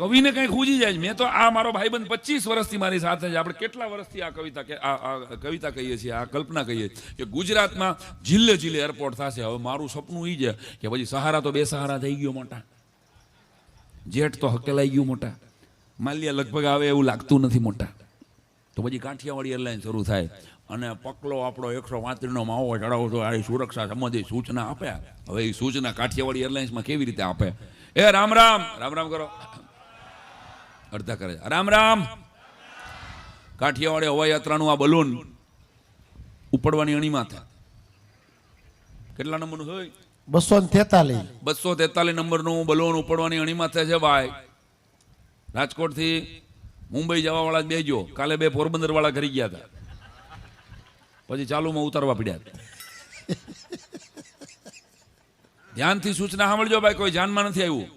કવિને કઈ ખૂજી જાય. મેં તો આ મારો ભાઈબંધ 25 વર્ષથી મારી સાથે છે. આપણે કેટલા વર્ષથી આ કવિતા કહીએ છીએ, આ કલ્પના કહીએ કે ગુજરાતમાં જિલ્લે જિલ્લે એરપોર્ટ થશે. હવે મારું સપનું એ છે કે પછી સહારા તો 2 સહારા થઈ ગયો મોટા, જેટ તો હકેલાઈ ગયું મોટા, માલિયા લગભગ આવે એવું લાગતું નથી મોટા, તો પછી કાઠિયાવાડી એરલાઇન શરૂ થાય અને પકલો આપણો 135નો માવો ચડાવો તો આ સુરક્ષા સંબંધી સૂચના આપ્યા. હવે એ સૂચના કાઠિયાવાડી એરલાઇન્સમાં કેવી રીતે આપે? એ રામ રામ રામ રામ કરો, અડધા કરે રામ રામ. કાઠિયાવાડી હવાઈ યાત્રાનું આ બલૂન ઉપડવાની અણીમાં થાય. કેટલા નંબરનું હોય? 243 નંબરનું બલૂન ઉપડવાની અણીમાં થાય છે ભાઈ. રાજકોટથી મુંબઈ જવા વાળા બેજો, કાલે 2 પોરબંદર વાળા ઘરી ગયા હતા, પછી ચાલુમાં ઉતારવા પડ્યા. ધ્યાનથી સૂચના સાંભળજો ભાઈ, કોઈ જાનમાં નથી આવ્યું.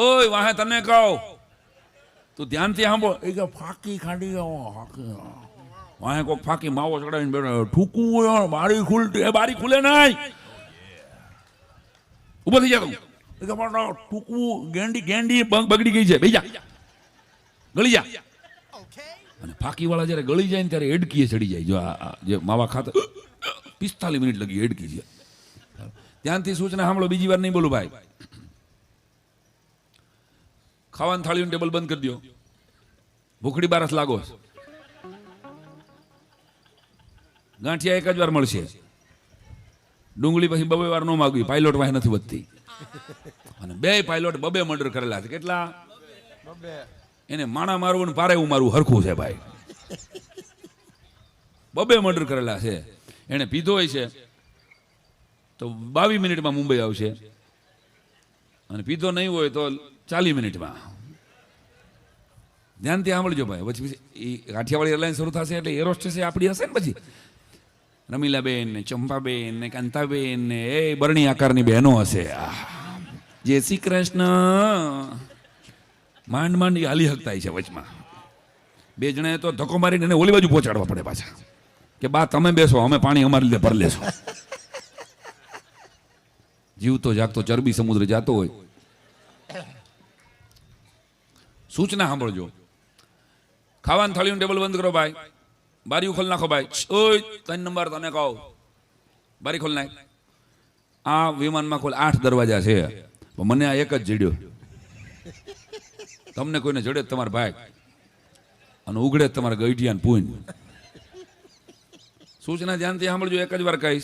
ઓય વાહે તને કહો, તું ધ્યાનથી સાંભળ. એ કે ફાકી ખાંડી વાહે કોઈક ફાકી માવો ચડાવીને બેઠો, ઠૂકવું બારી ખુલતી, એ બારી ખુલે નહીં, ઉભો થઈ જા. ઠૂકવું ગેંડી ગેંડી બગડી ગઈ છે, બેજા ગળી જા. અને ફાકી વાળા જયારે ગળી જાય ને ત્યારે એડકીએ ચડી જાય. જો આ જે માવા ખાતા 45 મિનિટ લગી એડકી છે. ધ્યાનથી સૂચના સાંભળો, બીજી વાર નહીં બોલું ભાઈ. ખાવાની થાળીનું ટેબલ બંધ કરી દો, ભૂખડી બારસ લાગો. ગાંઠિયા 1 જ વાર મળશે, ડુંગળી પછી 2 વાર ન માગવી, પાયલોટ વાહે નથી વધતી. અને 2 પાયલોટ 2 મર્ડર કરેલા છે. કેટલા? 2. એને માણા મારવું ને પારે મારવું હરખું છે ભાઈ. 2 મર્ડર કરેલા છે. એને પીધો હોય છે તો 22 મિનિટમાં મુંબઈ આવશે, અને પીધો નહીં હોય તો 40 મિનિટમાં. ધ્યાનથી સાંભળજો ભાઈ. પછી એ કાઠિયાવાડી એરલાઇન શરૂ થશે એટલે એરોસ્ટેસ આપણી હશે ને, પછી રમીલાબેન ને ચંપાબેન ને કાંતાબેન ને એ બરણી આકારની બહેનો હશે. જય શ્રી કૃષ્ણ માંડ માંડ હાલી હકતા છે વચમાં. 2 જણાએ તો ધક્કો મારીને એને ઓલી બાજુ પહોંચાડવા પડે પાછા, કે બા તમે બેસો, અમે પાણી અમારી લીધે ભરી લેશું. જીવતો જાગતો ચરબી સમુદ્ર જાતો હોય. સૂચના સાંભળજો. ખાવાની થાળીનું ટેબલ બંધ કરો ભાઈ, બારી ખોલ નાખો ભાઈ. ઓય 3 નંબર તને કહો, બારી ખોલ નાખ. આ વિમાનમાં કુલ 8 દરવાજા છે, મને આ એક જ જડ્યો. તમને કોઈને જડે તમારા ભાઈ, અને ઉઘડે તમારા ગઈઢિયા પૂન. સૂચના ધ્યાનથી સાંભળજો, એક જ વાર કહીશ.